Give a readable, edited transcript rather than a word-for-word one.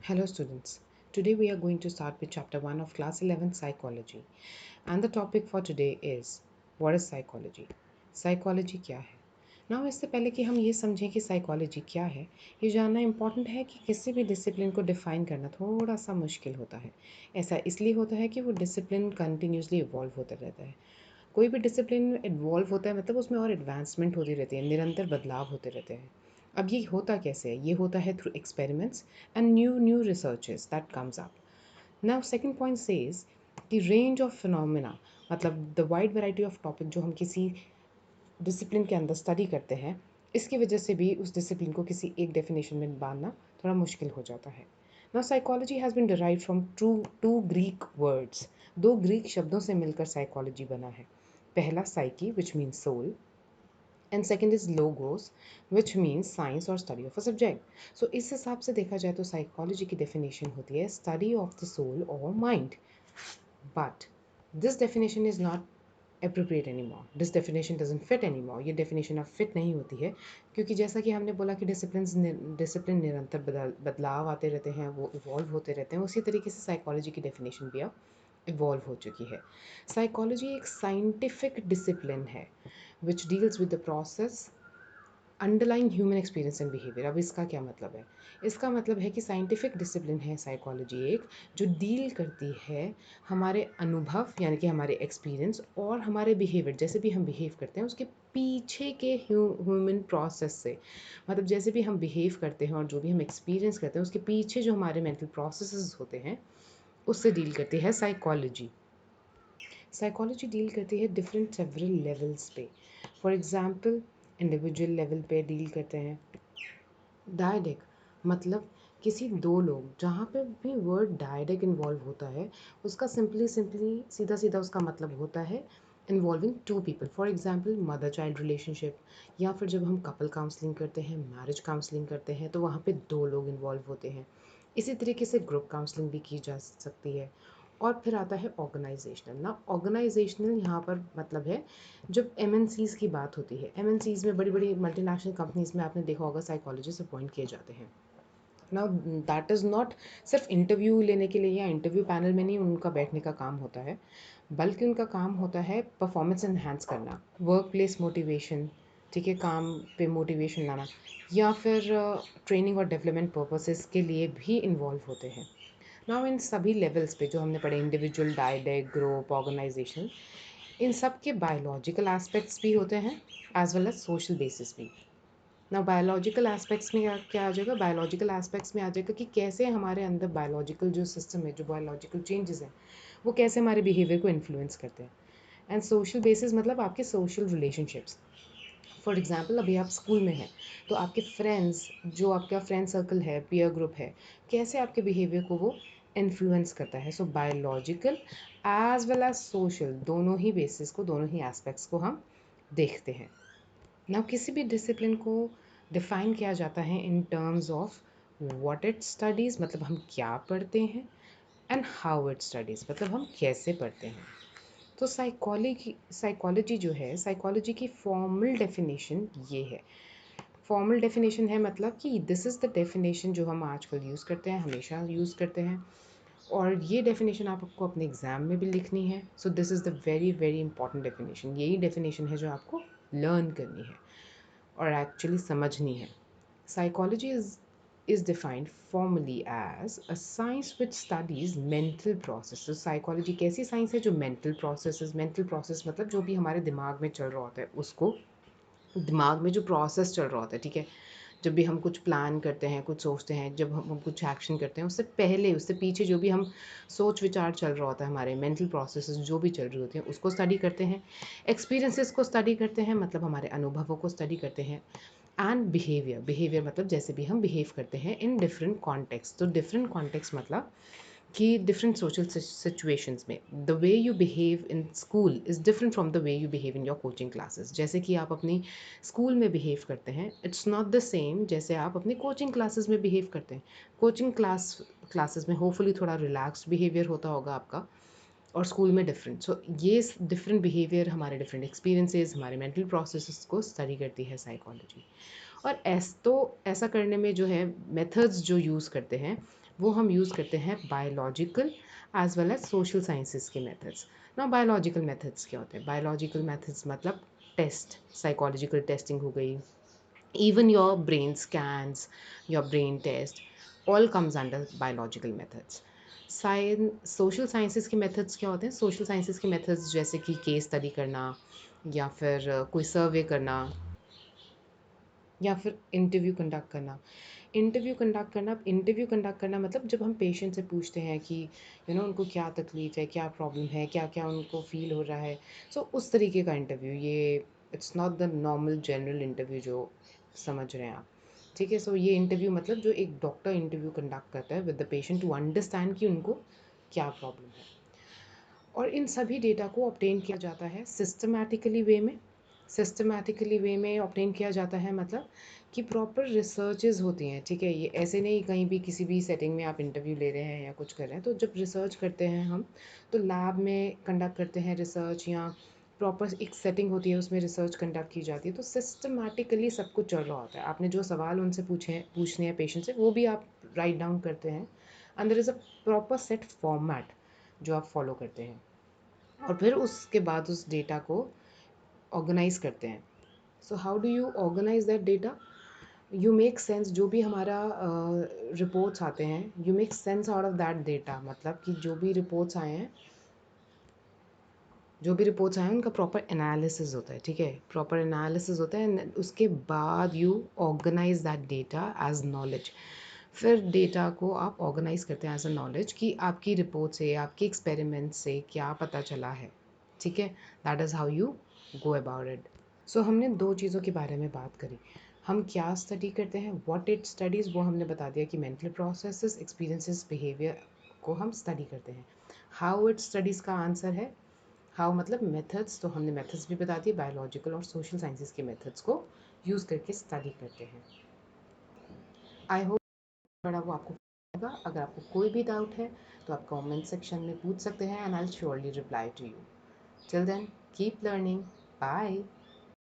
Hello students, today we are going to start with chapter 1 of class 11 psychology and the topic for today is what is psychology? Psychology क्या है? Now इससे पहले कि हम ये समझें कि साइकोलॉजी क्या है, ये जानना इम्पॉर्टेंट है कि किसी भी डिसिप्लिन को डिफ़ाइन करना थोड़ा सा मुश्किल होता है। ऐसा इसलिए होता है कि वो डिसिप्लिन कंटिन्यूसली इवॉल्व होता रहता है। कोई भी डिसिप्लिन इवॉल्व होता है मतलब उसमें और एडवांसमेंट होती रहती है, निरंतर बदलाव होते रहते हैं। अब ये होता कैसे है? ये होता है through experiments and new researches that comes up. Now second point says कि रेंज ऑफ फिनोमेना मतलब the wide variety of topic जो हम किसी डिसिप्लिन के अंदर स्टडी करते हैं, इसकी वजह से भी उस डिसिप्लिन को किसी एक डेफिनेशन में बांधना थोड़ा मुश्किल हो जाता है। Now psychology has been derived from two Greek words. दो ग्रीक शब्दों से मिलकर साइकोलॉजी बना है। पहला psyche which means soul and second is logos which means science और study of a subject. So इस हिसाब से देखा जाए तो साइकोलॉजी की डेफिनेशन होती है स्टडी ऑफ द सोल और mind. But this definition is not appropriate anymore. This definition doesn't fit anymore. ये definition अब fit नहीं होती है क्योंकि जैसा कि हमने बोला कि डिसिप्लिन निरंतर बदलाव आते रहते हैं, वो इवॉल्व होते रहते हैं, उसी तरीके से साइकोलॉजी की डेफिनेशन भी अब इवॉल्व हो चुकी है। साइकोलॉजी एक साइंटिफिक डिसिप्लिन है which deals with the process underlying human experience and behaviour. अब इसका क्या मतलब है? इसका मतलब है कि साइंटिफिक डिसिप्लिन है साइकोलॉजी एक, जो डील करती है हमारे अनुभव यानी कि हमारे एक्सपीरियंस और हमारे बिहेवियर, जैसे भी हम बिहेव करते हैं उसके पीछे के ह्यूमन प्रोसेस से। मतलब जैसे भी हम बिहेव करते हैं और जो भी हम एक्सपीरियंस करते हैं उसके पीछे जो हमारे मेंटल प्रोसेसेस होते हैं उससे डील करती है साइकोलॉजी। साइकोलॉजी डील करती है डिफरेंट सेवरल लेवल्स पे। फॉर एग्जांपल इंडिविजुअल लेवल पे डील करते हैं। डायडिक मतलब किसी दो लोग, जहाँ पे भी वर्ड डायडिक इन्वॉल्व होता है उसका सिंपली सिंपली सीधा सीधा उसका मतलब होता है involving two people. For example mother child relationship, या फिर जब हम कपल काउंसलिंग करते हैं, मैरिज काउंसलिंग करते हैं तो वहाँ पे दो लोग इन्वॉल्व होते हैं। इसी तरीके से ग्रुप काउंसलिंग भी की जा सकती है। और फिर आता है ऑर्गेनाइजेशनल। ना ऑर्गेनाइजेशनल यहाँ पर मतलब है जब एमएनसीज़ की बात होती है, एमएनसीज़ में बड़ी बड़ी मल्टीनेशनल कंपनीज में आपने देखा होगा साइकोलॉजिस्ट अपॉइंट किए जाते हैं। नाउ दैट इज़ नॉट सिर्फ इंटरव्यू लेने के लिए या इंटरव्यू पैनल में नहीं उनका बैठने का काम होता है, बल्कि उनका काम होता है परफॉर्मेंस एनहांस करना, वर्क प्लेस मोटिवेशन, ठीक है, काम पे मोटिवेशन लाना, या फिर ट्रेनिंग और डेवलपमेंट पर्पसेस के लिए भी इन्वॉल्व होते हैं। नाउ इन सभी लेवल्स पे जो हमने पढ़े, इंडिविजुअल, डायडेक, ग्रुप, ऑर्गेनाइजेशन, इन सब के बायोलॉजिकल एस्पेक्ट्स भी होते हैं as well as social basis भी। ना बायोलॉजिकल एस्पेक्ट्स में क्या क्या आ जाएगा? बायोलॉजिकल एस्पेक्ट्स में आ जाएगा कि कैसे हमारे अंदर बायोलॉजिकल जो सिस्टम है, जो बायोलॉजिकल चेंजेस हैं, वो कैसे हमारे बिहेवियर को इन्फ्लुएंस करते हैं। एंड सोशल बेसिस मतलब आपके सोशल रिलेशनशिप्स। फॉर एग्जाम्पल अभी आप स्कूल में हैं तो आपके फ्रेंड्स, जो आपका फ्रेंड सर्कल है, पीयर ग्रुप है, कैसे आपके बिहेवियर को वो इन्फ्लुएंस करता है। So biological as well as social, दोनों ही बेसिस को, दोनों ही एस्पेक्ट्स को हम देखते हैं। नाउ किसी भी डिसिप्लिन को डिफाइन किया जाता है in terms of what it studies, मतलब हम क्या पढ़ते हैं, एंड हाउ इट स्टडीज़ मतलब हम कैसे पढ़ते हैं। तो साइकोलॉजी जो है, साइकोलॉजी की फॉर्मल डेफिनेशन ये है। फॉर्मल डेफिनेशन है मतलब कि दिस इज़ द डेफिनेशन जो हम आजकल यूज़ करते हैं, हमेशा यूज़ करते हैं, और ये डेफिनेशन आपको अपने एग्ज़ाम में भी लिखनी है। So this is the very very important definition. यही डेफिनेशन है जो आपको लर्न करनी है और एक्चुअली समझनी है। Psychology is defined formally as a science which studies mental processes. Psychology कैसी साइंस है? जो mental processes, mental process मतलब जो भी हमारे दिमाग में चल रहा होता है उसको, दिमाग में जो प्रोसेस चल रहा होता है, ठीक है, जब भी हम कुछ प्लान करते हैं, कुछ सोचते हैं, जब हम कुछ एक्शन करते हैं, उससे पहले उससे पीछे जो भी हम सोच विचार चल रहा होता है, हमारे मेंटल प्रोसेसेस जो भी चल रही होती हैं उसको स्टडी करते हैं। एक्सपीरियंसेस को स्टडी करते हैं मतलब हमारे अनुभवों को स्टडी करते हैं। एंड बिहेवियर मतलब जैसे भी हम बिहेव करते हैं इन डिफरेंट कॉन्टेक्स्ट। तो डिफरेंट कॉन्टेक्स्ट मतलब कि डिफरेंट सोशल सिचुएशंस में the way you behave in school is different from the way you behave in your coaching classes. जैसे कि आप अपनी स्कूल में बिहेव करते हैं, इट्स नॉट द सेम जैसे आप अपनी कोचिंग क्लासेस में बिहेव करते हैं। कोचिंग क्लासेस में होपफुली थोड़ा रिलैक्स्ड बिहेवियर होता होगा आपका, और स्कूल में डिफरेंट। सो ये डिफरेंट बिहेवियर, हमारे डिफरेंट एक्सपीरियंसेस, हमारे मेंटल प्रोसेसेस को स्टडी करती है साइकोलॉजी। और ऐसा करने में जो है मेथड्स जो यूज़ करते हैं वो हम यूज़ करते हैं biological as well as social sciences के मेथड्स। ना बायोलॉजिकल मेथड्स क्या होते हैं? बायोलॉजिकल मेथड्स मतलब टेस्ट, साइकोलॉजिकल टेस्टिंग हो गई, even your brain scans, your brain test, all comes under biological methods. Science, social sciences के मेथड्स क्या होते हैं? सोशल साइंसेस के मेथड्स जैसे कि केस स्टडी करना, या फिर कोई सर्वे करना, या फिर इंटरव्यू कंडक्ट करना। इंटरव्यू कंडक्ट करना मतलब जब हम पेशेंट से पूछते हैं कि उनको क्या तकलीफ़ है, क्या प्रॉब्लम है, क्या क्या उनको फ़ील हो रहा है। सो उस तरीके का इंटरव्यू ये, it's not the normal general interview जो समझ रहे हैं आप। ठीक है, सो ये इंटरव्यू मतलब जो एक डॉक्टर इंटरव्यू कंडक्ट करता है with the patient to understand कि उनको क्या प्रॉब्लम है। और इन सभी डेटा को ऑब्टेन किया जाता है सिस्टमैटिकली वे में। सिस्टमैटिकली वे में ऑब्टेन किया जाता है मतलब कि प्रॉपर रिसर्चेज होती हैं। ठीक है, ये ऐसे नहीं कहीं भी किसी भी सेटिंग में आप इंटरव्यू ले रहे हैं या कुछ कर रहे हैं। तो जब रिसर्च करते हैं हम, तो लैब में कंडक्ट करते हैं रिसर्च, या प्रॉपर एक सेटिंग होती है उसमें रिसर्च कंडक्ट की जाती है। तो सिस्टमैटिकली सब कुछ चल रहा होता है। आपने जो सवाल उनसे पूछने हैं पेशेंट से, वो भी आप राइट डाउन करते हैं, and there is a proper set format जो आप फॉलो करते हैं, और फिर उसके बाद उस डेटा को ऑर्गेनाइज करते हैं। So how do you organise that data? You make sense, जो भी हमारा रिपोर्ट्स आते हैं, you make sense out of that data. मतलब कि जो भी रिपोर्ट्स आए हैं उनका प्रॉपर एनालिसिस होता है। ठीक है, प्रॉपर एनालिसिस होता है, and उसके बाद you organise that data as knowledge. फिर डेटा को आप ऑर्गेनाइज करते हैं एज अ नॉलेज कि आपकी रिपोर्ट से, आपके एक्सपेरिमेंट से क्या पता चला है। ठीक है, that is how you go about it. So हमने दो चीज़ों के बारे में बात करी। हम क्या स्टडी करते हैं, व्हाट इट स्टडीज़, वो हमने बता दिया कि मेंटल प्रोसेसेस, एक्सपीरियंसेस, बिहेवियर को हम स्टडी करते हैं। हाउ इट स्टडीज़ का आंसर है हाउ, मतलब मेथड्स, तो हमने मेथड्स भी बता दिए, बायोलॉजिकल और सोशल साइंसेस के मेथड्स को यूज़ करके स्टडी करते हैं। आई होप थोड़ा वो आपको लगा। अगर आपको कोई भी डाउट है तो आप कमेंट सेक्शन में पूछ सकते हैं, and I will surely reply to you. Till then, keep learning. Bye.